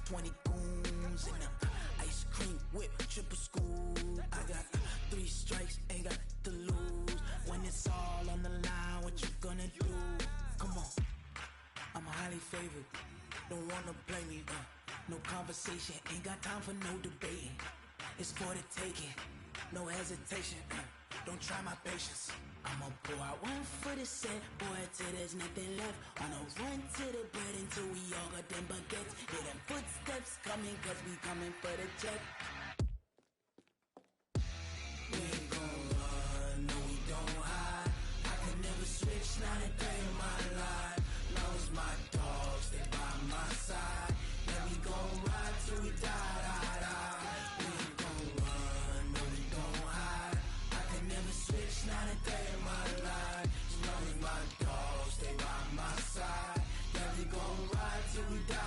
20 goons in the ice cream whip, triple scoop. I got 3 strikes, ain't got to lose. When it's all on the line, what you gonna do? Come on, I'm highly favored. Don't wanna play me, no conversation, ain't got time for no debating. It's for the taking, no hesitation, don't try my patience. I'ma pour out one for the set, boy, till there's nothing left. On a run to the bread until we all got them baguettes. Hear them footsteps coming, cause we coming for the check. We ain't gon' run, no we don't hide. I can never switch, not a day in my life. Long as my dogs stay by my side. Yeah, we gon' ride till we die. We ain't gon' run, no we don't hide. I can never switch, not a day in my life. As long as my dogs stay by my side. Yeah, we gon' ride till we die.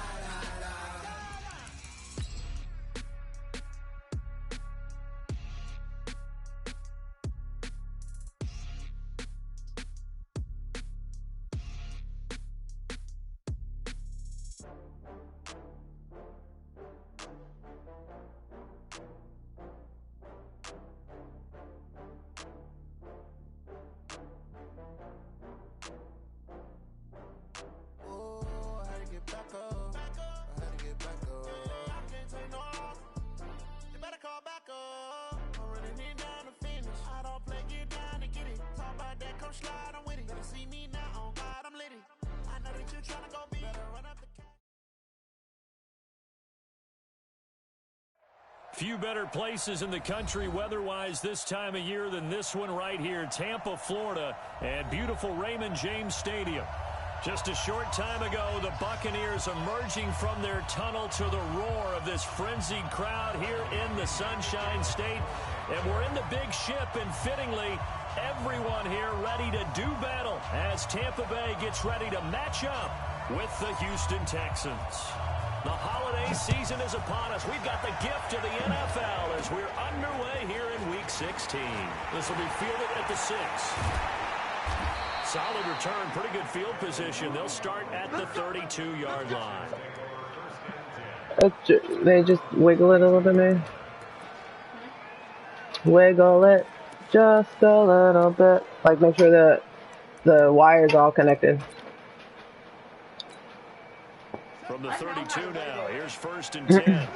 Few better places in the country weather-wise this time of year than this one right here, Tampa, Florida, and beautiful Raymond James Stadium. Just a short time ago, the Buccaneers emerging from their tunnel to the roar of this frenzied crowd here in the Sunshine State. And we're in the big ship, and fittingly, everyone here ready to do battle as Tampa Bay gets ready to match up with the Houston Texans. The holiday season is upon us. We've got the gift of the NFL as we're underway here in Week 16. This will be fielded at the 6. Solid return, pretty good field position. They'll start at the 32-yard line. They just wiggle it a little bit, man. Wiggle it just a little bit. Like, make sure that the wire's all connected. From the 32 now, here's 1st and 10. And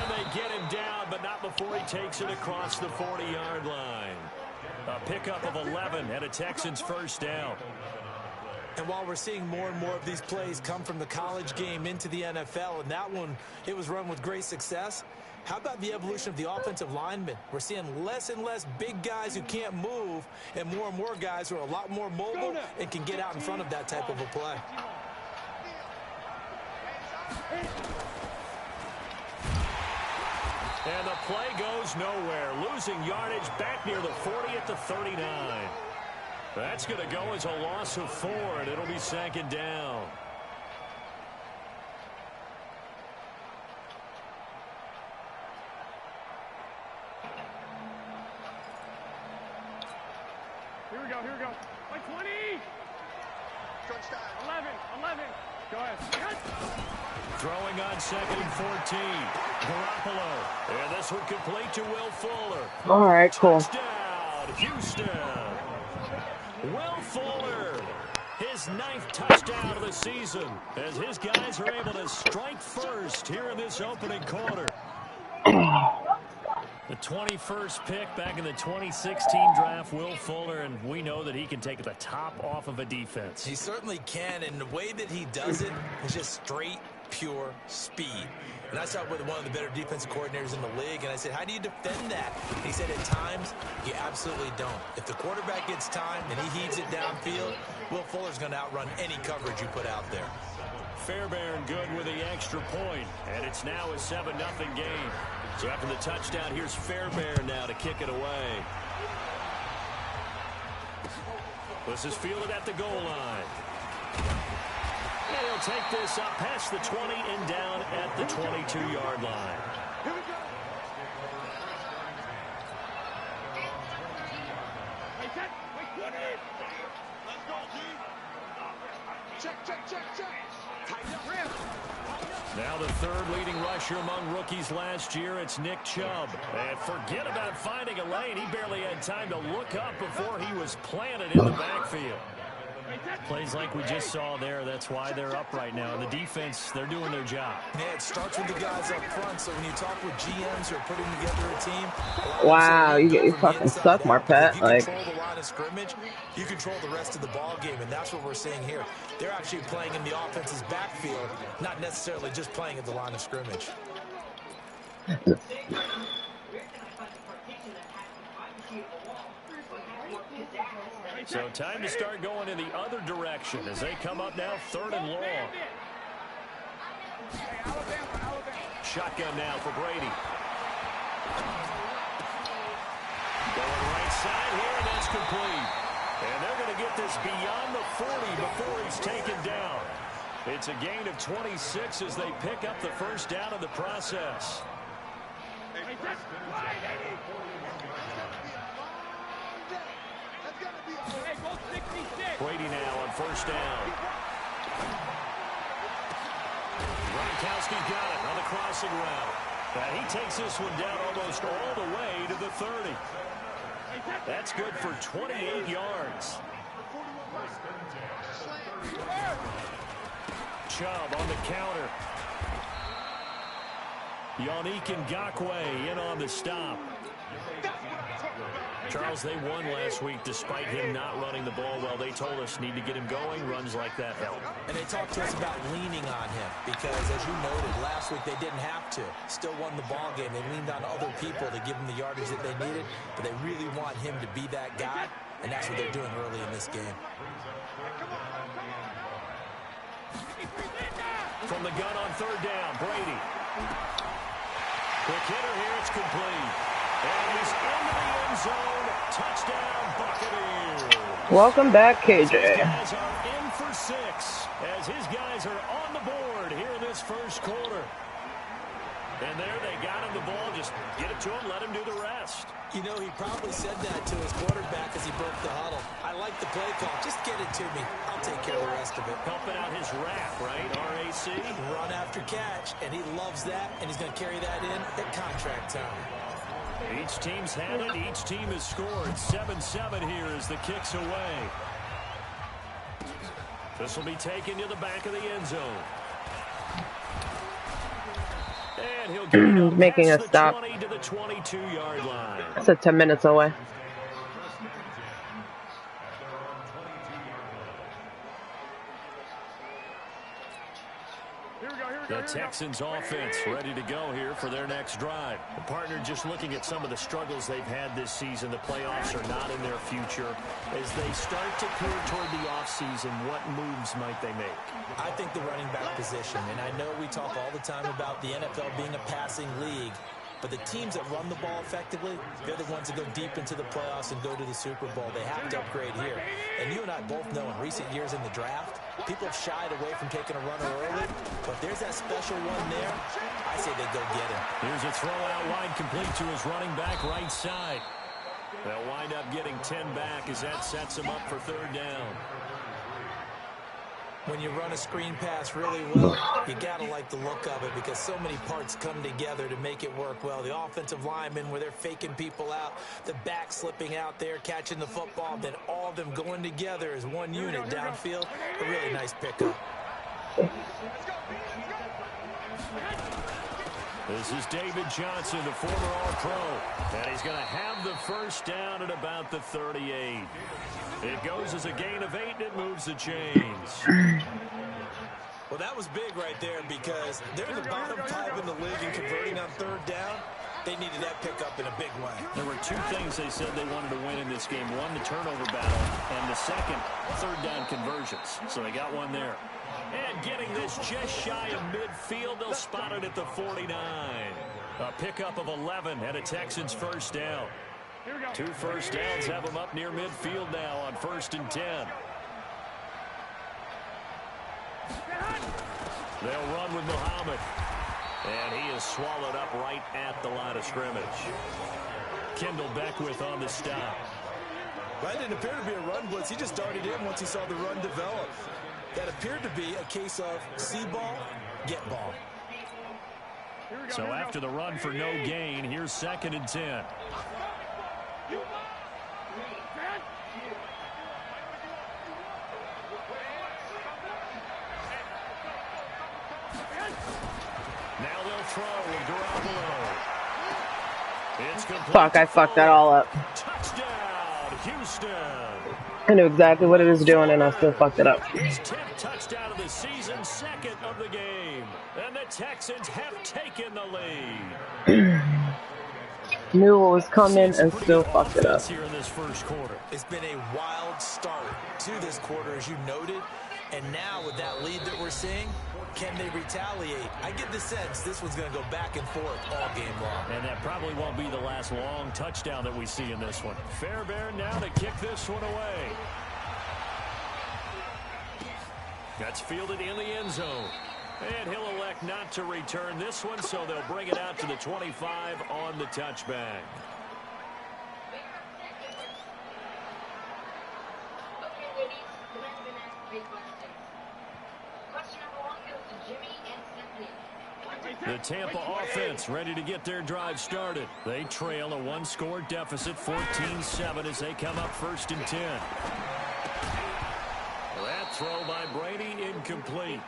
they get him down, but not before he takes it across the 40-yard line. A pickup of 11 and a Texans first down. And while we're seeing more and more of these plays come from the college game into the NFL, and that one, it was run with great success, how about the evolution of the offensive linemen? We're seeing less and less big guys who can't move and more guys who are a lot more mobile and can get out in front of that type of a play. And the play goes nowhere. Losing yardage back near the 40 at the 39. That's going to go as a loss of 4, and it'll be 2nd down. Here we go. Like 20. Touchdown. 11. Go ahead. Throwing on 2nd and 14. Garoppolo. And this one complete to Will Fuller. All right, cool. Touchdown, Houston. Will Fuller, his 9th touchdown of the season, as his guys are able to strike first here in this opening quarter. The 21st pick back in the 2016 draft, Will Fuller, and we know that he can take the top off of a defense. He certainly can, and the way that he does it is just straight, pure speed. And I talked with one of the better defensive coordinators in the league, and I said, how do you defend that? And he said, at times, you absolutely don't. If the quarterback gets time and he heaves it downfield, Will Fuller's going to outrun any coverage you put out there. Fairbairn good with the extra point, and it's now a 7-0 game. So after the touchdown, here's Fairbairn now to kick it away. This is fielded at the goal line. And he'll take this up past the 20 and down at the 22-yard line. Now the third leading rusher among rookies last year, it's Nick Chubb. And forget about finding a lane. He barely had time to look up before he was planted in the backfield. Plays like we just saw there. That's why they're up right now. And the defense, they're doing their job. Yeah, it starts with the guys up front. So when you talk with GMs who are putting together a team, wow, you fucking suck, Marpet. If you control the line of scrimmage, you control the rest of the ball game, and that's what we're seeing here. They're actually playing in the offense's backfield, not necessarily just playing at the line of scrimmage. So time to start going in the other direction as they come up now, 3rd and long. Shotgun now for Brady. Going right side here, and that's complete. And they're going to get this beyond the 40 before he's taken down. It's a gain of 26 as they pick up the first down in the process. Brady now on 1st down. Gronkowski's got it on the crossing route. And he takes this one down almost all the way to the 30. That's good for 28 yards. Chubb on the counter. Yannick Ngakoue in on the stop. Charles, they won last week despite him not running the ball well. They told us need to get him going. Runs like that help. And they talked to us about leaning on him because, as you noted, last week they didn't have to. Still won the ball game. They leaned on other people to give them the yardage that they needed, but they really want him to be that guy, and that's what they're doing early in this game. From the gun on 3rd down, Brady. Quick hitter here, it's complete. And he's into the end zone. Touchdown, Buccaneers. Welcome back, KJ. His guys are in for 6 as his guys are on the board here in this first quarter. And there they got him the ball. Just get it to him, let him do the rest. You know, he probably said that to his quarterback as he broke the huddle. I like the play call. Just get it to me. I'll take care of the rest of it. Helping out his RAC, right? R-A-C. Run after catch, and he loves that, and he's going to carry that in at contract time. Each team's had it. Each team has scored. 7-7 here as the kick's away. This will be taken to the back of the end zone. And he'll get making a stop. 20 to the 22-yard line. That's a 10 minutes away. The Texans offense ready to go here for their next drive. The partner just looking at some of the struggles they've had this season. The playoffs are not in their future. As they start to clear toward the offseason, what moves might they make? I think the running back position, and I know we talk all the time about the NFL being a passing league, but the teams that run the ball effectively, they're the ones that go deep into the playoffs and go to the Super Bowl. They have to upgrade here. And you and I both know in recent years in the draft, people have shied away from taking a runner early, but there's that special one there. I say they go get him. Here's a throw out wide complete to his running back right side. They'll wind up getting 10 back as that sets him up for 3rd down. When you run a screen pass really well, you got to like the look of it because so many parts come together to make it work well. The offensive linemen where they're faking people out, the back slipping out there, catching the football, then all of them going together as one unit downfield. A really nice pickup. This is David Johnson, the former All-Pro, and he's going to have the first down at about the 38. It goes as a gain of 8, and it moves the chains. Well, that was big right there because they're the bottom 5 in the league in converting on 3rd down. They needed that pickup in a big way. There were 2 things they said they wanted to win in this game. One, the turnover battle, and the second, 3rd down conversions. So they got one there. And getting this just shy of midfield, they'll spot it at the 49. A pickup of 11 and a Texans first down. 2 first downs have them up near midfield now on 1st and 10. They'll run with Muhammad. And he is swallowed up right at the line of scrimmage. Kendall Beckwith on the stop. That didn't appear to be a run blitz. He just darted in once he saw the run develop. That appeared to be a case of see ball, get ball. So after the run for no gain, here's 2nd and 10. Now they'll throw with Garoppolo. It's complete. Fuck, I fucked that all up. Touchdown, Houston. I knew exactly what it was doing, and I still fucked it up. His 10th touchdown of the season, 2nd of the game. And the Texans have taken the lead. Knew what was coming and still fucked it up. Here in this first quarter. It's been a wild start to this quarter, as you noted. And now with that lead that we're seeing, can they retaliate? I get the sense this one's going to go back and forth all game long. And that probably won't be the last long touchdown that we see in this one. Fairbairn now to kick this one away. That's fielded in the end zone. And he'll elect not to return this one, so they'll bring it out to the 25 on the touchback. The Tampa offense ready to get their drive started. They trail a one-score deficit, 14-7, as they come up 1st and 10. That throw by Brady incomplete.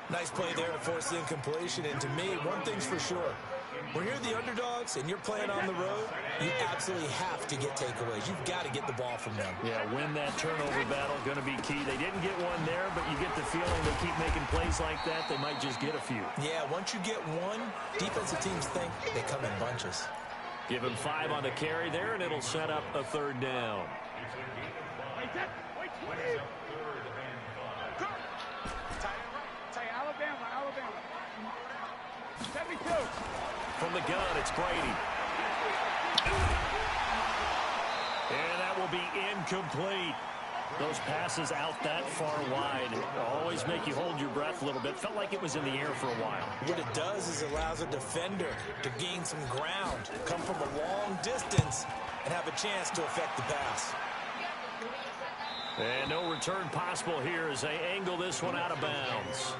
Nice play there to force the incompletion. And to me, one thing's for sure. When you're the underdogs and you're playing on the road, you absolutely have to get takeaways. You've got to get the ball from them. Yeah, win that turnover battle, going to be key. They didn't get one there, but you get the feeling they keep making plays like that, they might just get a few. Yeah, once you get one, defensive teams think they come in bunches. Give him 5 on the carry there, and it'll set up a 3rd down. Alabama. 72. From the gun, it's Brady. And that will be incomplete. Those passes out that far wide always make you hold your breath a little bit. Felt like it was in the air for a while. What it does is it allows a defender to gain some ground, come from a long distance, and have a chance to affect the pass. And no return possible here as they angle this one out of bounds.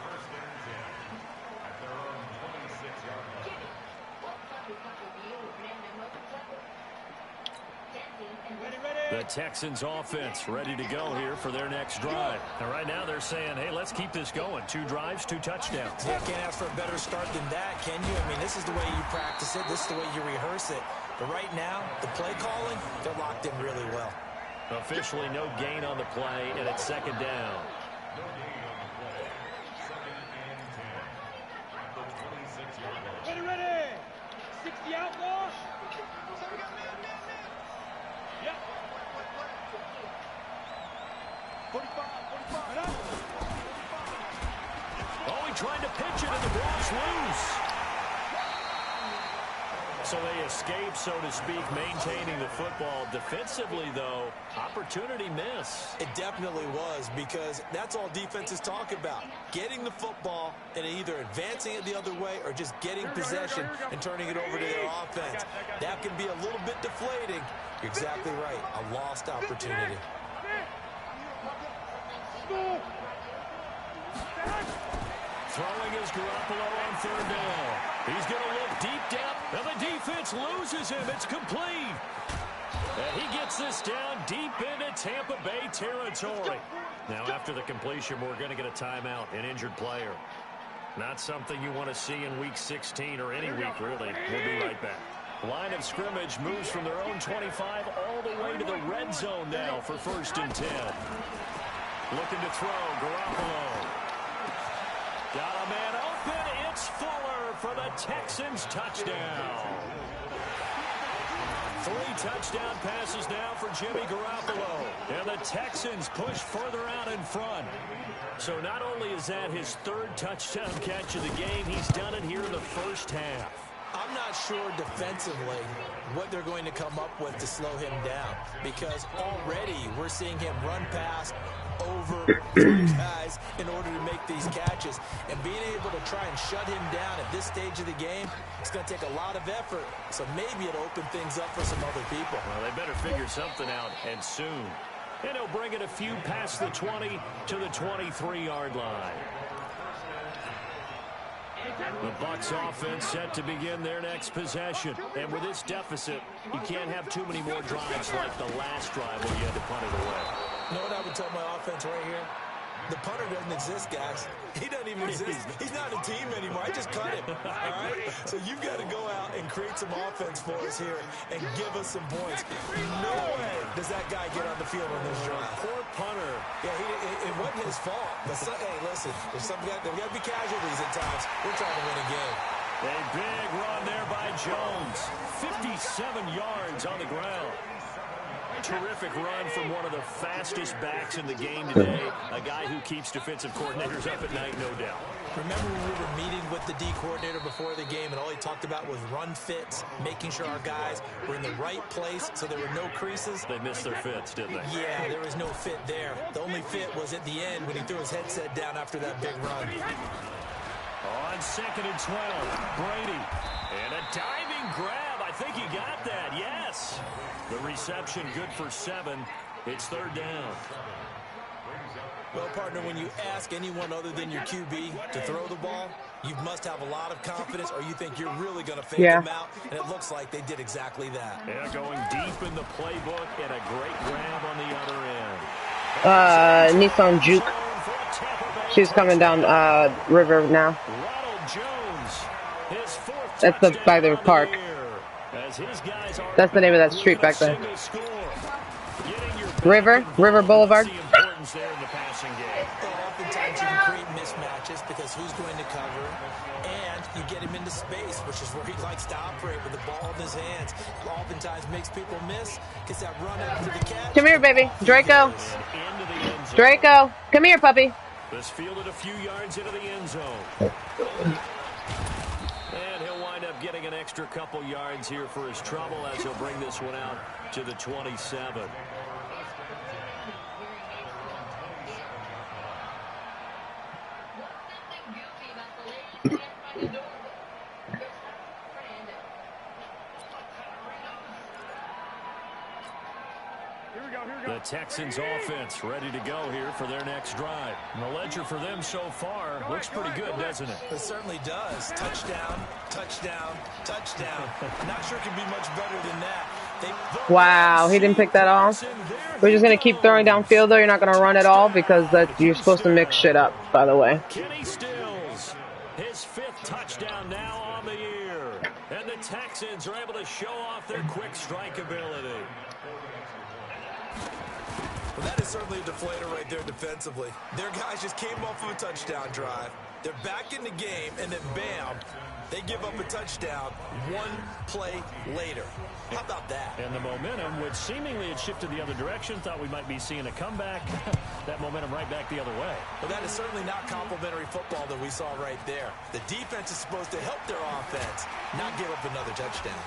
The Texans offense ready to go here for their next drive. And right now they're saying, hey, let's keep this going. 2 drives, 2 touchdowns. Yeah, can't ask for a better start than that, can you? I mean, this is the way you practice it. This is the way you rehearse it. But right now, the play calling, they're locked in really well. Officially no gain on the play, and it's 2nd down. Ready. 60 outlaw. Yep. 45. Oh, he tried to pitch it, and the ball's loose. So they escape, so to speak, maintaining the football. Defensively, though, opportunity miss. It definitely was, because that's all defenses talk about. Getting the football and either advancing it the other way or just getting possession and turning it over to their offense. That can be a little bit deflating. You're exactly right. A lost opportunity. Throwing is Garoppolo on 3rd down. He's going to look deep down, and the defense loses him. It's complete. And he gets this down deep into Tampa Bay territory. Now, after the completion, we're going to get a timeout, an injured player. Not something you want to see in Week 16 or any week, really. We'll be right back. Line of scrimmage moves from their own 25 all the way to the red zone now for 1st and 10. Looking to throw, Garoppolo. Got a man open. It's Fuller for the Texans touchdown. 3 touchdown passes now for Jimmy Garoppolo. And the Texans push further out in front. So not only is that his 3rd touchdown catch of the game, he's done it here in the first half. I'm not sure defensively what they're going to come up with to slow him down, because already we're seeing him run past over 3 guys in order to make these catches. And being able to try and shut him down at this stage of the game, it's going to take a lot of effort. So maybe it'll open things up for some other people. Well, they better figure something out, and soon. And he'll bring it a few past the 20 to the 23-yard line. The Bucs offense set to begin their next possession. And with this deficit, you can't have too many more drives like the last drive where you had to punt it away. You know what I would tell my offense right here? The punter doesn't exist, guys. He doesn't even exist. He's not a team anymore. I just cut him. All right? So you've got to go out and create some offense for us here and give us some points. No way does that guy get on the field on this drive. Poor punter. Yeah, it wasn't his fault. But hey, listen, there's got to be casualties at times. We're trying to win a game. A big run there by Jones. 57 yards on the ground. Terrific run from one of the fastest backs in the game today. A guy who keeps defensive coordinators up at night, no doubt. Remember when we were meeting with the D coordinator before the game and all he talked about was run fits, making sure our guys were in the right place so there were no creases? They missed their fits, didn't they? Yeah, there was no fit there. The only fit was at the end when he threw his headset down after that big run. On 2nd and 12, Brady. And a diving grab. I think he got that, yes. The reception good for 7. It's 3rd down. Well, partner, when you ask anyone other than your QB to throw the ball, you must have a lot of confidence or you think you're really going to fake them out, and it looks like they did exactly that. Yeah, going deep in the playbook and a great grab on the other end. Nissan Juke. She's coming down river now. Ronald Jones, his 4th That's by the park. That's the name of that street back there. River Boulevard. Oftentimes you can create mismatches because who's going to cover, and you get him into space, which is where he likes to operate with the ball in his hands. Oftentimes makes people miss, gets that run after the catch. Come here, baby. Draco. Come here, puppy. This fielded a few yards into the end zone. And he'll wind up getting an extra couple yards here for his trouble as he'll bring this one out to the 27. The Texans offense ready to go here for their next drive. And the ledger for them so far looks pretty good, doesn't it? It certainly does. Touchdown, touchdown, touchdown. Not sure it can be much better than that. Wow, he didn't pick that off. We're just going to keep throwing downfield, though. You're not going to run at all because you're supposed to mix shit up, by the way. Kenny Stills, his 5th touchdown now on the year. And the Texans are able to show off their quick strike ability. Well, that is certainly a deflator right there defensively. Their guys just came off of a touchdown drive. They're back in the game, and then bam, they give up a touchdown 1 play later. How about that? And the momentum, which seemingly had shifted the other direction, thought we might be seeing a comeback. That momentum right back the other way. Well, that is certainly not complimentary football that we saw right there. The defense is supposed to help their offense, not give up another touchdown.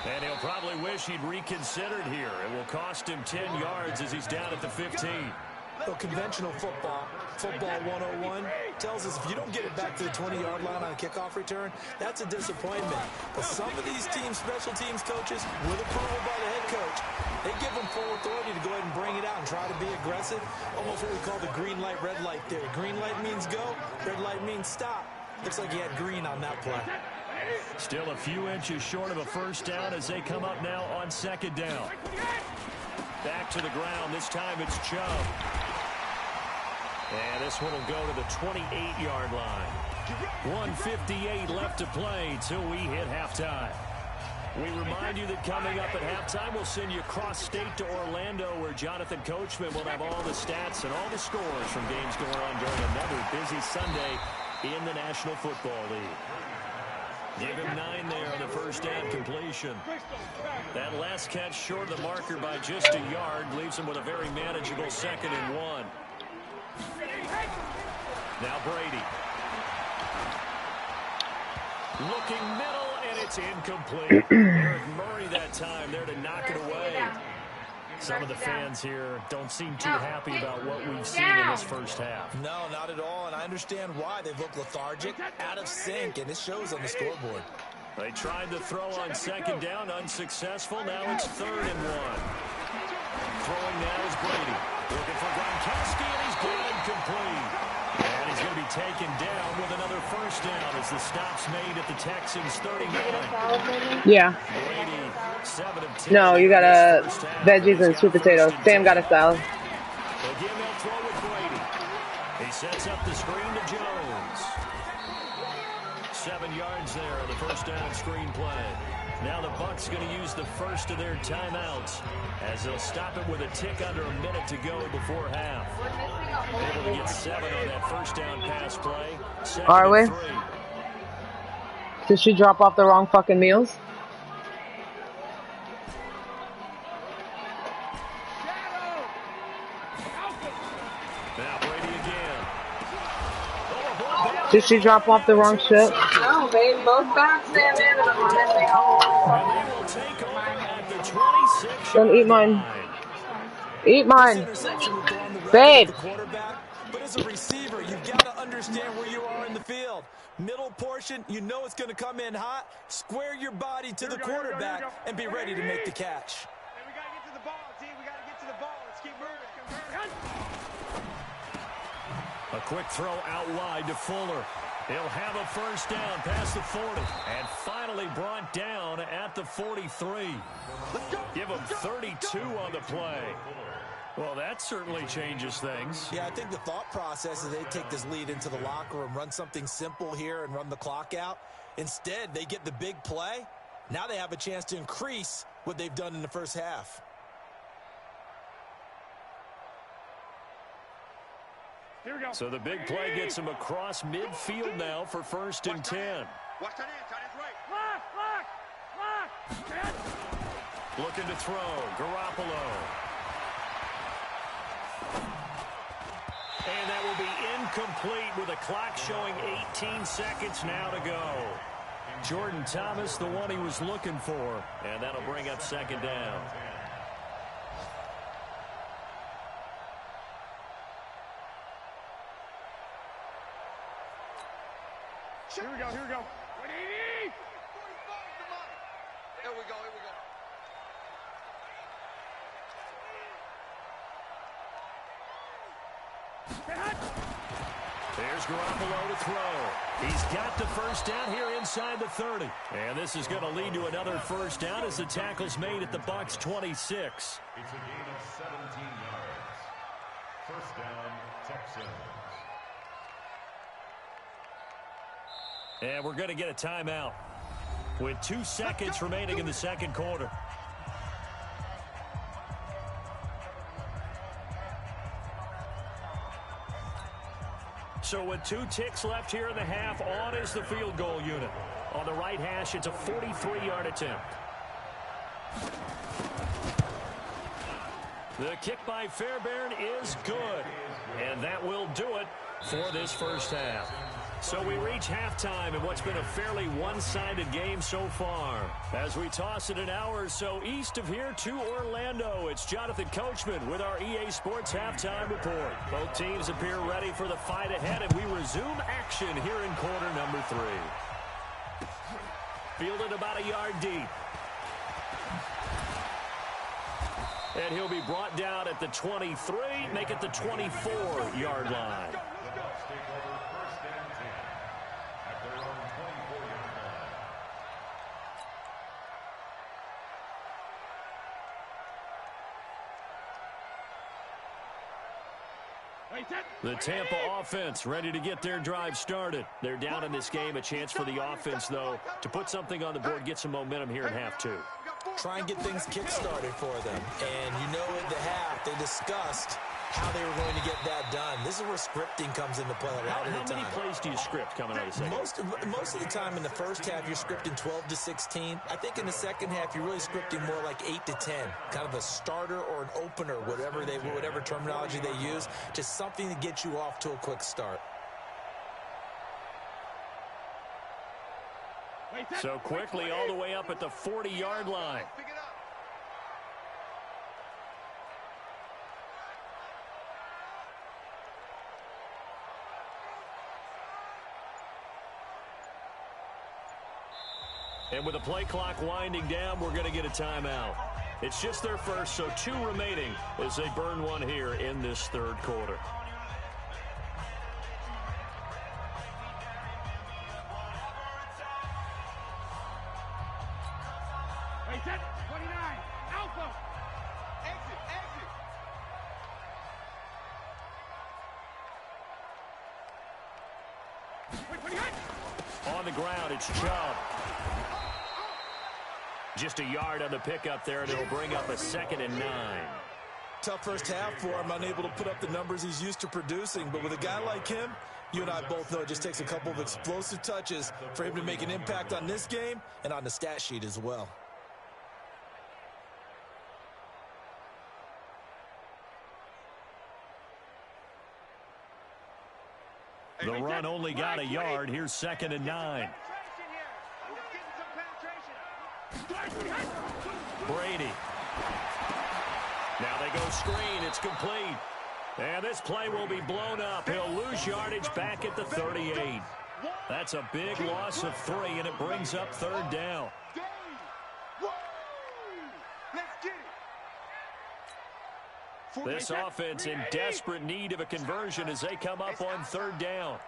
And he'll probably wish he'd reconsidered here. It will cost him 10 yards as he's down at the 15. So conventional football 101, tells us if you don't get it back to the 20-yard line on a kickoff return, that's a disappointment. But some of these teams, special teams coaches, with approval by the head coach, they give them full authority to go ahead and bring it out and try to be aggressive. Almost what we call the green light, red light theory. Green light means go, red light means stop. Looks like he had green on that play. Still a few inches short of a first down as they come up now on 2nd down. Back to the ground. This time it's Chubb. And this one will go to the 28-yard line. 1:58 left to play till we hit halftime. We remind you that coming up at halftime, we'll send you cross-state to Orlando, where Jonathan Coachman will have all the stats and all the scores from games going on during another busy Sunday in the National Football League. Give him 9 there on the first down completion. That last catch short of the marker by just a yard leaves him with a very manageable 2nd and 1. Now Brady. Looking middle, and it's incomplete. Eric Murray that time there to knock it away. Some of the fans here don't seem too happy about what we've seen in this first half. No, not at all, and I understand why. They've looked lethargic, out of sync, and it shows on the scoreboard. They tried to throw on 2nd down, unsuccessful. Now it's 3rd and 1. Throwing now is Brady. Looking for Gronkowski, and he's got him complete. And he's going to be taken down with another first down as the stop's made at the Texans' 39. Yeah. Brady, 7 of 10. No, you got veggies and sweet potatoes. Sam got a salad. Again, they'll throw with Brady. He sets up the screen to Jones. 7 yards there on the first down screen play. Now the Bucs going to use the first of their timeouts as they'll stop it with a tick under a minute to go before half. Able to get 7 on that first down pass play. Are we? 3. Did she drop off the wrong fucking meals? Now Brady again. Did she drop off the wrong shit? No, babe, both backs stand in and I'm missing all. And they will take over at the 26. Don't eat mine. Eat mine. Babe. But as a receiver, you've got to understand where you are in the field. Middle portion, you know it's going to come in hot. Square your body to the quarterback and be ready to make the catch. Hey, we got to get to the ball, team. We got to get to the ball. Let's keep moving. A quick throw out wide to Fuller. He'll have a first down past the 40. And finally brought down at the 43. Give him 32 on the play. Well, that certainly changes things. Yeah, I think the thought process is they take this lead into the locker room, run something simple here and run the clock out. Instead, they get the big play. Now they have a chance to increase what they've done in the first half. Here we go. So the big play gets him across midfield now for 1st and 10. Watch that in, tight end's right. Lock. Looking to throw. Garoppolo. And that will be incomplete with a clock showing 18 seconds now to go. Jordan Thomas, the one he was looking for. And that'll bring up 2nd down. Here we go. 180. Here we go. There's Garoppolo to throw. He's got the first down here inside the 30. And this is going to lead to another first down as the tackle's made at the Bucs 26. It's a gain of 17 yards. First down, Texans. And we're going to get a timeout with 2 seconds remaining in the second quarter. So with 2 ticks left here in the half, on is the field goal unit. On the right hash, it's a 43-yard attempt. The kick by Fairbairn is good. And that will do it for this first half. So we reach halftime in what's been a fairly one-sided game so far. As we toss it an hour or so east of here to Orlando, it's Jonathan Coachman with our EA Sports Halftime Report. Both teams appear ready for the fight ahead, and we resume action here in quarter number 3. Fielded about a yard deep. And he'll be brought down at the 23, make it the 24-yard line. The Tampa offense ready to get their drive started. They're down in this game. A chance for the offense, though, to put something on the board, get some momentum here in half 2. Try and get things kick-started for them. And you know in the half, they discussed how they were going to get that done. This is where scripting comes into play a lot of the time. How many plays do you script coming out of the second? Most of the time in the first half, you're scripting 12 to 16. I think in the second half, you're really scripting more like 8 to 10. Kind of a starter or an opener, whatever terminology they use. Just something to get you off to a quick start. So quickly all the way up at the 40-yard line. And with the play clock winding down, we're going to get a timeout. It's just their first, so 2 remaining as they burn one here in this third quarter. Hey, 29, Alpha. Exit. On the ground, it's Chubb. Just a yard on the pickup there, and it'll bring up a 2nd and 9. Tough first half for him, unable to put up the numbers he's used to producing. But with a guy like him, you and I both know it just takes a couple of explosive touches for him to make an impact on this game and on the stat sheet as well. The run only got a yard. Here's 2nd and 9. Brady. Now they go screen. It's complete. And this play will be blown up. He'll lose yardage back at the 38. That's a big loss of 3, and it brings up 3rd down. This offense in desperate need of a conversion as they come up on 3rd down.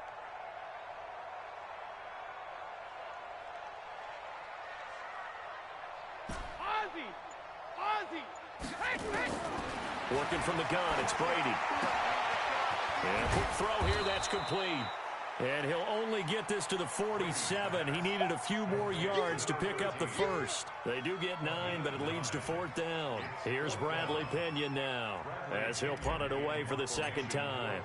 Working from the gun, it's Brady. And a quick throw here, that's complete. And he'll only get this to the 47. He needed a few more yards to pick up the first. They do get 9, but it leads to 4th down. Here's Bradley Pinion now as he'll punt it away for the 2nd time.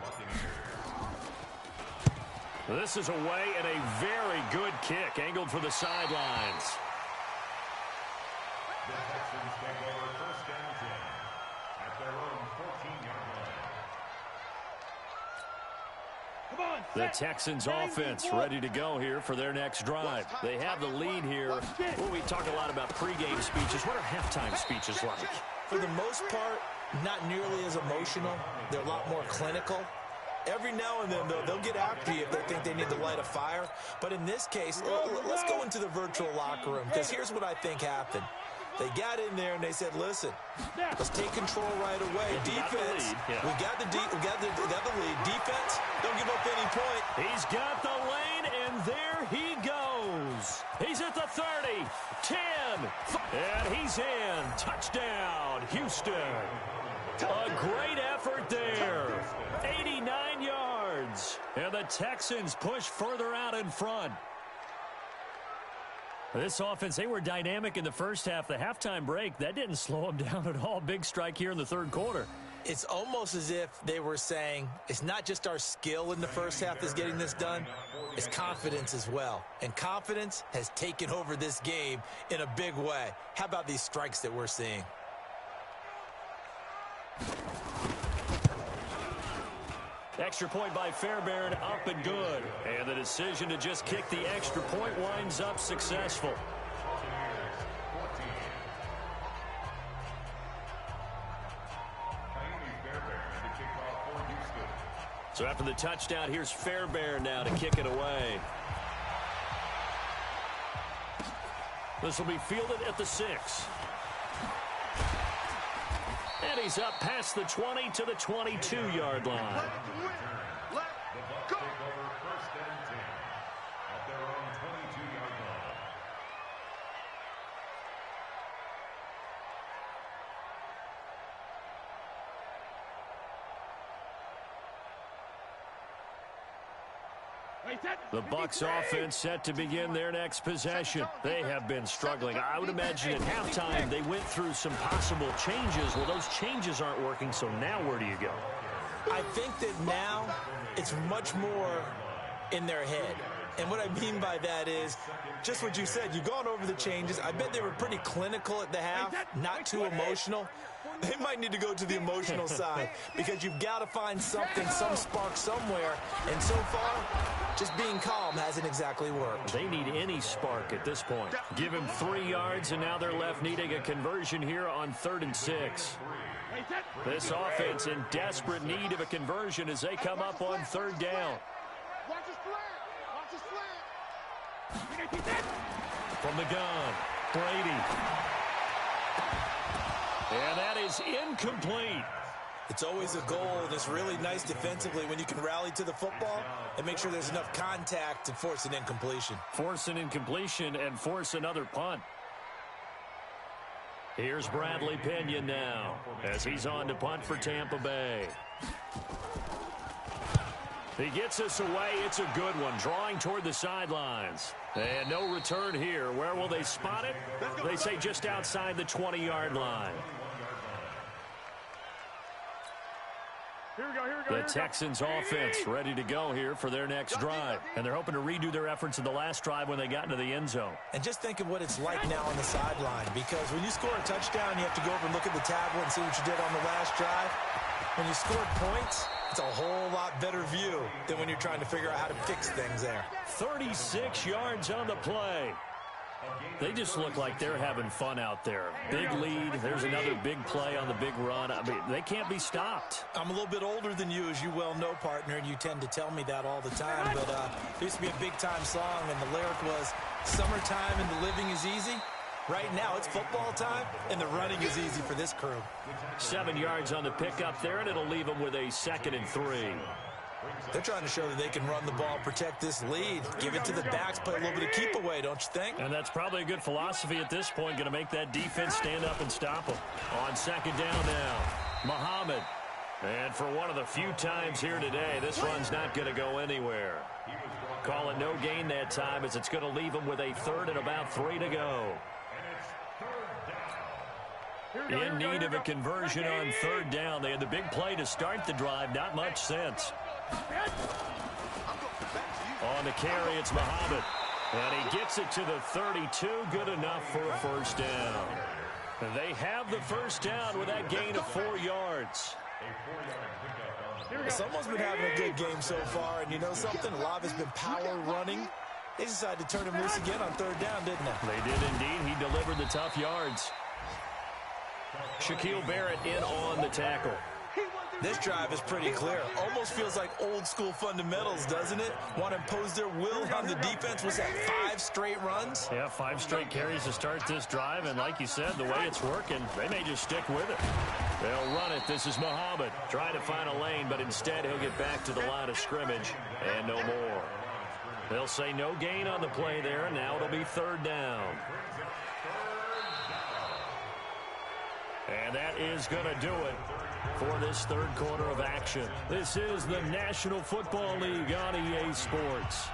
This is away and a very good kick angled for the sidelines. The Texans take over 1st and 10 at their own 14-yard line. The Texans offense ready to go here for their next drive. They have the lead here. Well, we talk a lot about pregame speeches. What are halftime speeches like? For the most part, not nearly as emotional. They're a lot more clinical. Every now and then, though, they'll get after you if they think they need to light a fire. But in this case, let's go into the virtual locker room, because here's what I think happened. They got in there and they said, listen, let's take control right away. Defense, we got the lead. Defense, don't give up any point. He's got the lane, and there he goes. He's at the 30, 10, and he's in. Touchdown, Houston. A great effort there. 89 yards. And the Texans push further out in front. This offense, they were dynamic in the first half. The halftime break, that didn't slow them down at all. Big strike here in the 3rd quarter. It's almost as if they were saying, it's not just our skill in the first half that's getting this done, it's confidence as well. And confidence has taken over this game in a big way. How about these strikes that we're seeing? Extra point by Fairbairn, up and good. And the decision to just kick the extra point winds up successful. So after the touchdown, here's Fairbairn now to kick it away. This will be fielded at the 6. And he's up past the 20 to the 22-yard line. The Bucs take over 1st and 10 at their own 22-yard line. The Bucs offense set to begin their next possession. They have been struggling. I would imagine at halftime they went through some possible changes. Well, those changes aren't working, so now where do you go? I think that now it's much more in their head. And what I mean by that is just what you said. You've gone over the changes. I bet they were pretty clinical at the half, not too emotional. They might need to go to the emotional side because you've got to find something, some spark somewhere. And so far, just being calm hasn't exactly worked. They need any spark at this point. Give him 3 yards, and now they're left needing a conversion here on 3rd and 6. This offense in desperate need of a conversion as they come up on 3rd down. Watch his slant. Watch his slant. From the gun, Brady. And that is incomplete. It's always a goal, and it's really nice defensively when you can rally to the football and make sure there's enough contact to force an incompletion. Force an incompletion and force another punt. Here's Bradley Pinion now as he's on to punt for Tampa Bay. He gets us away. It's a good one, drawing toward the sidelines. And no return here. Where will they spot it? They say just outside the 20-yard line. The Texans offense ready to go here for their next drive. And they're hoping to redo their efforts in the last drive when they got into the end zone. And just think of what it's like now on the sideline, because when you score a touchdown, you have to go over and look at the tablet and see what you did on the last drive. When you scored points, it's a whole lot better view than when you're trying to figure out how to fix things there. 36 yards on the play. They just look like they're having fun out there. Big lead. There's another big play on the big run. I mean, they can't be stopped. I'm a little bit older than you, as you well know, partner, and you tend to tell me that all the time. But there used to be a big-time song, and the lyric was, "Summertime and the living is easy." Right now, it's football time, and the running is easy for this crew. 7 yards on the pickup there, and it'll leave them with a 2nd and 3. They're trying to show that they can run the ball, protect this lead, give it to the backs, play a little bit of keep away, don't you think? And that's probably a good philosophy at this point, going to make that defense stand up and stop them. On 2nd down now, Muhammad. And for one of the few times here today, this run's not going to go anywhere. Call it no gain that time, as it's going to leave them with a 3rd and about 3 to go. In need of a conversion on 3rd down. They had the big play to start the drive. Not much sense. On the carry, it's Muhammad. And he gets it to the 32. Good enough for a 1st down. And they have the 1st down with that gain of 4 yards. Someone's been having a good game so far. And you know something? A lot of it's been power running. They decided to turn him loose again on 3rd down, didn't they? They did indeed. He delivered the tough yards. Shaquille Barrett in on the tackle. This drive is pretty clear. Almost feels like old school fundamentals, doesn't it? Want to impose their will on the defense. Was that 5 straight runs? Yeah, 5 straight carries to start this drive. And like you said, the way it's working, they may just stick with it. They'll run it. This is Muhammad. Trying to find a lane, but instead he'll get back to the line of scrimmage. And no more. They'll say no gain on the play there, and now it'll be 3rd down. And that is going to do it for this 3rd quarter of action. This is the National Football League on EA Sports.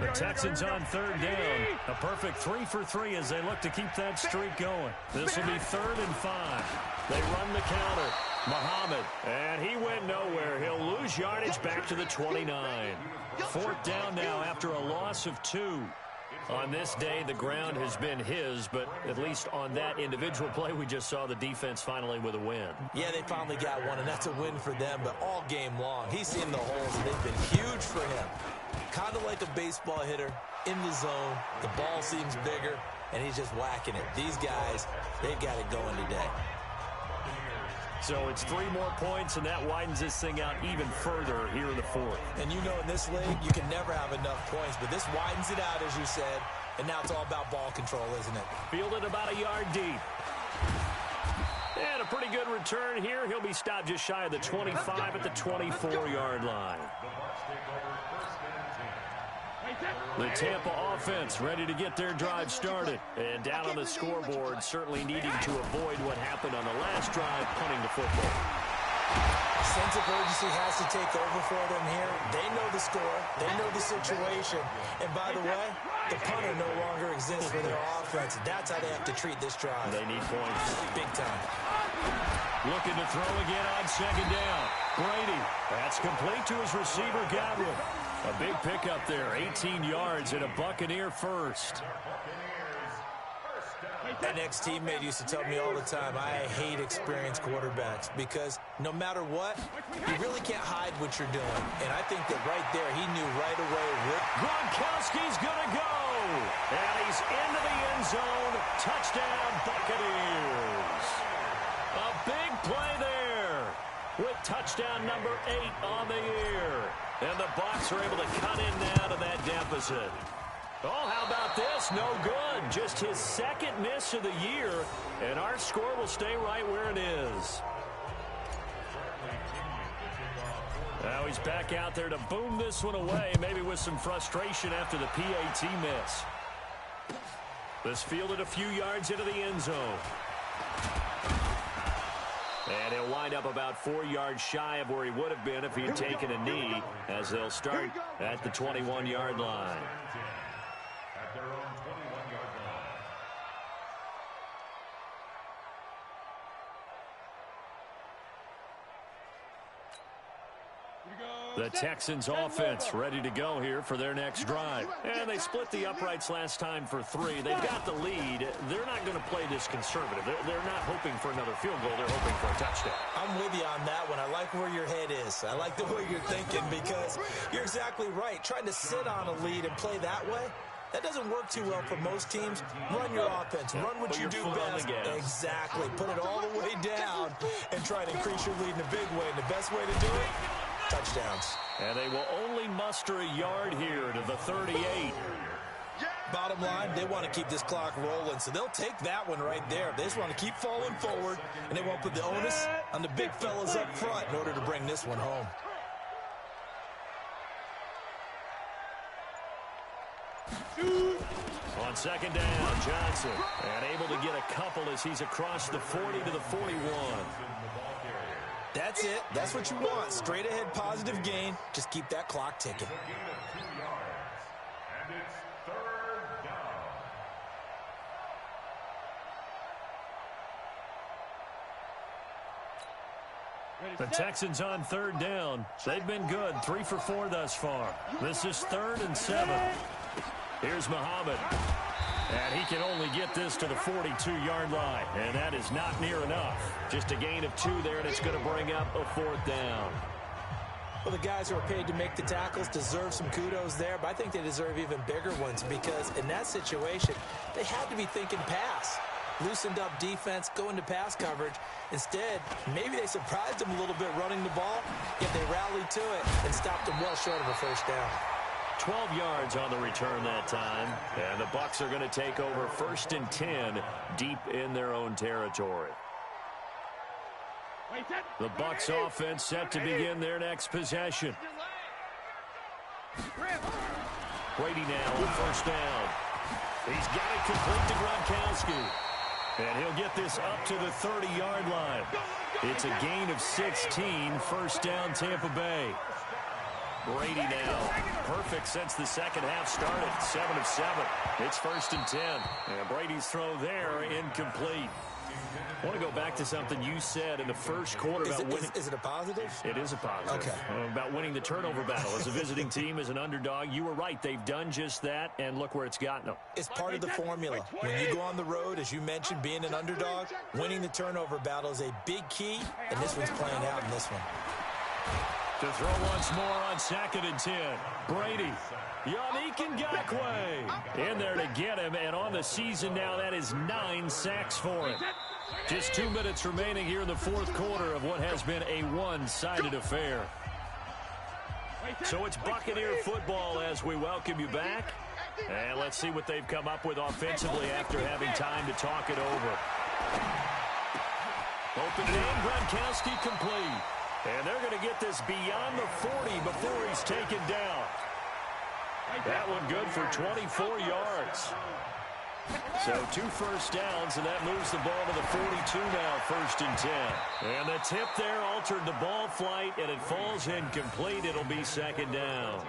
The Texans on 3rd down. A perfect 3 for 3 as they look to keep that streak going. This will be 3rd and 5. They run the counter. Muhammad, and he went nowhere. He'll lose yardage back to the 29. 4th down now after a loss of 2. On this day, the ground has been his, but at least on that individual play, we just saw the defense finally with a win. Yeah, they finally got one, and that's a win for them, but all game long, he's seen the holes, and they've been huge for him. Kind of like a baseball hitter in the zone. The ball seems bigger, and he's just whacking it. These guys, they've got it going today. So it's 3 more points, and that widens this thing out even further here in the 4th. And you know in this league, you can never have enough points, but this widens it out, as you said, and now it's all about ball control, isn't it? Fielded about a yard deep. And a pretty good return here. He'll be stopped just shy of the 25 at the 24-yard line. The Tampa offense ready to get their drive started. And down on the scoreboard, certainly needing to avoid what happened on the last drive, punting the football. Sense of urgency has to take over for them here. They know the score. They know the situation. And by the way, the punter no longer exists for their offense. That's how they have to treat this drive. They need points. Big time. Looking to throw again on 2nd down. Brady. That's complete to his receiver, Godwin. A big pickup there. 18 yards and a Buccaneer 1st. An ex-teammate used to tell me all the time, I hate experienced quarterbacks because no matter what, you really can't hide what you're doing. And I think that right there, he knew right away. Gronkowski's going to go. And he's into the end zone. Touchdown, Buccaneers. A big play there. with touchdown number 8 on the year. And the Bucs are able to cut in now to that deficit. Oh, how about this? No good. Just his second miss of the year, and our score will stay right where it is. Now he's back out there to boom this one away, maybe with some frustration after the PAT miss. This fielded a few yards into the end zone. And he'll wind up about 4 yards shy of where he would have been if he had taken a knee, as they'll start at the 21-yard line. At their own 21-yard line. The Texans offense ready to go here for their next drive. And they split the uprights last time for 3. They've got the lead. They're not going to play this conservative. They're not hoping for another field goal. They're hoping for a touchdown. I'm with you on that one. I like where your head is. I like the way you're thinking because you're exactly right. Trying to sit on a lead and play that way, that doesn't work too well for most teams. Run your offense. Run what you do best. Exactly. Put it all the way down and try to increase your lead in a big way. And the best way to do it, touchdowns. And they will only muster a yard here to the 38. Bottom line, they want to keep this clock rolling, so they'll take that one right there. They just want to keep falling forward, and they won't put the onus on the big fellas up front in order to bring this one home. On second down, Johnson, and able to get a couple as he's across the 40 to the 41. That's it. That's what you want. Straight ahead positive gain. Just keep that clock ticking. And it's third down. The Texans on third down. They've been good, 3 for 4 thus far. This is 3rd and 7. Here's Muhammad. And he can only get this to the 42-yard line. And that is not near enough. Just a gain of 2 there, and it's going to bring up a 4th down. Well, the guys who are paid to make the tackles deserve some kudos there, but I think they deserve even bigger ones because in that situation, they had to be thinking pass. Loosened up defense, go into pass coverage. Instead, maybe they surprised them a little bit running the ball, yet they rallied to it and stopped them well short of a first down. 12 yards on the return that time. And the Bucs are going to take over 1st and 10 deep in their own territory. The Bucs offense set to begin their next possession. Brady now on 1st down. He's got it complete to Gronkowski. And he'll get this up to the 30-yard line. It's a gain of 16, 1st down Tampa Bay. Brady now, perfect since the second half started, 7 of 7. It's 1st and 10. And Brady's throw there, incomplete. I want to go back to something you said in the first quarter about winning. Is it a positive? It is a positive. Okay. About winning the turnover battle. As a visiting team, as an underdog, you were right. They've done just that, and look where it's gotten them. It's part of the formula. When you go on the road, as you mentioned, being an underdog, winning the turnover battle is a big key, and this one's playing out in this one. To throw once more on 2nd and 10. Brady. Yannick Ngakoue in there to get him, and on the season now, that is 9 sacks for him. Just 2 minutes remaining here in the 4th quarter of what has been a one-sided affair. So it's Buccaneer football as we welcome you back. And let's see what they've come up with offensively after having time to talk it over. Open game, Gronkowski complete. And they're going to get this beyond the 40 before he's taken down. That one good for 24 yards. So 2 first downs, and that moves the ball to the 42 now, 1st and 10. And the tip there altered the ball flight, and it falls incomplete. It'll be 2nd down.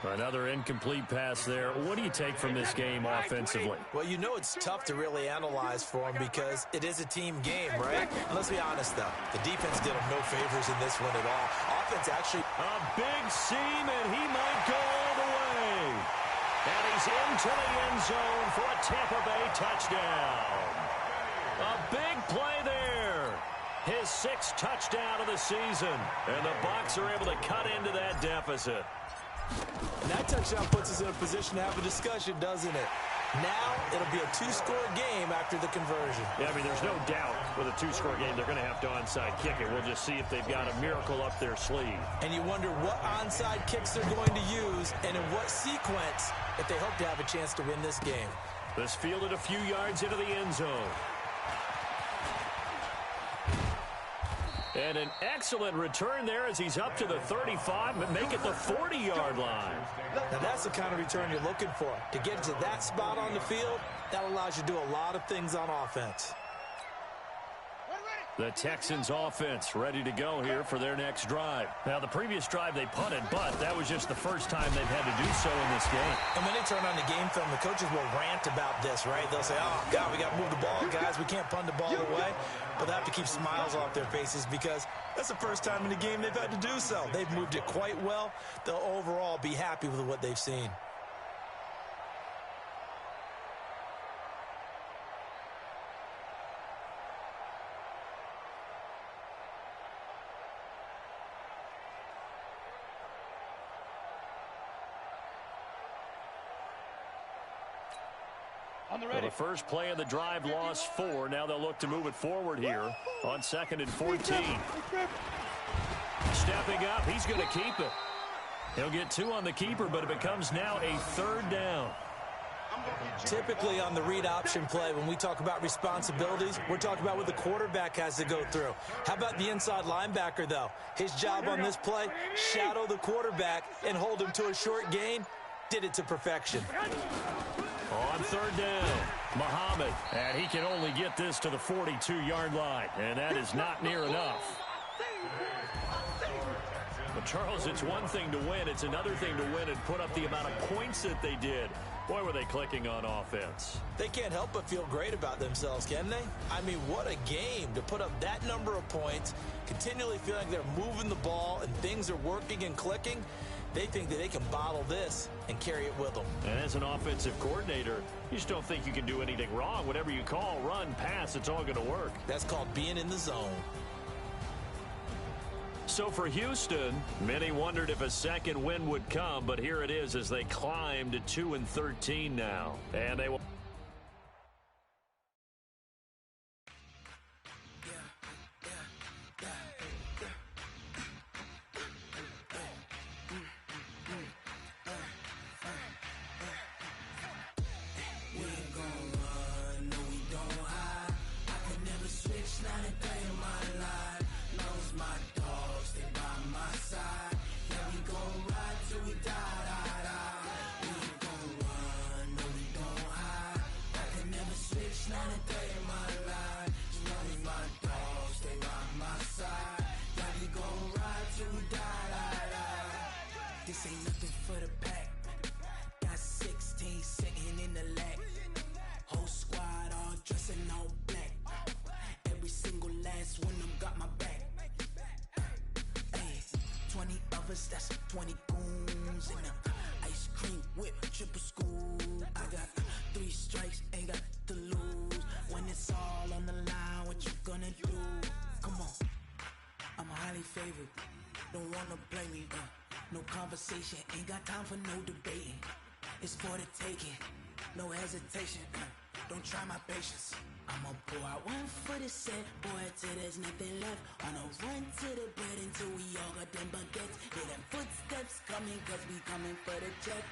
Another incomplete pass there. What do you take from this game offensively? Well, you know it's tough to really analyze for them because it is a team game, right? And let's be honest, though. The defense did them no favors in this one at all. Offense actually... A big seam, and he might go all the way. And he's into the end zone for a Tampa Bay touchdown. A big play there. His 6th touchdown of the season. And the Bucs are able to cut into that deficit. And that touchdown puts us in a position to have a discussion, doesn't it? Now, it'll be a 2-score game after the conversion. Yeah, I mean, there's no doubt With a two-score game, they're going to have to onside kick it. We'll just see if they've got a miracle up their sleeve. And you wonder what onside kicks they're going to use and in what sequence if they hope to have a chance to win this game. This fielded a few yards into the end zone. And an excellent return there as he's up to the 35, but make it the 40-yard line. Now that's the kind of return you're looking for. To get to that spot on the field, that allows you to do a lot of things on offense. The Texans offense ready to go here for their next drive. Now, the previous drive they punted, but that was just the first time they've had to do so in this game. And when they turn on the game film, the coaches will rant about this, right? They'll say, oh, God, we got to move the ball, guys. We can't punt the ball away. But they have to keep smiles off their faces because that's the first time in the game they've had to do so. They've moved it quite well. They'll overall be happy with what they've seen. Well, the first play of the drive lost 4. Now they'll look to move it forward here on 2nd and 14. Stepping up, he's going to keep it. He'll get 2 on the keeper, but it becomes now a 3rd down. Typically on the read option play, when we talk about responsibilities, we're talking about what the quarterback has to go through. How about the inside linebacker, though? His job on this play, shadow the quarterback and hold him to a short gain. Did it to perfection. On 3rd down, Muhammad, and he can only get this to the 42-yard line, and that is not near enough. But, Charles, it's one thing to win. It's another thing to win and put up the amount of points that they did. Boy, were they clicking on offense. They can't help but feel great about themselves, can they? I mean, what a game to put up that number of points, continually feeling they're moving the ball and things are working and clicking. They think that they can bottle this and carry it with them. And as an offensive coordinator, you just don't think you can do anything wrong. Whatever you call, run, pass, it's all going to work. That's called being in the zone. So for Houston, many wondered if a second win would come, but here it is as they climb to 2-13 now. And they will... This ain't nothing for the pack. Got 16 sitting in the lag. Whole squad all dressing all black. Every single last one of them got my back. Hey, 20 of us, that's 20 goons in the ice cream whip, triple school. I got 3 strikes, ain't got to lose. When it's all on the line, what you gonna do? Come on, I'm highly favored. Don't wanna blame me, no conversation, ain't got time for no debating. It's for the taking, no hesitation. Don't try my patience. I'ma pour out one for the set, boy, till there's nothing left. On a run to the bread until we all got them baguettes. Hear them footsteps coming, cause we coming for the check.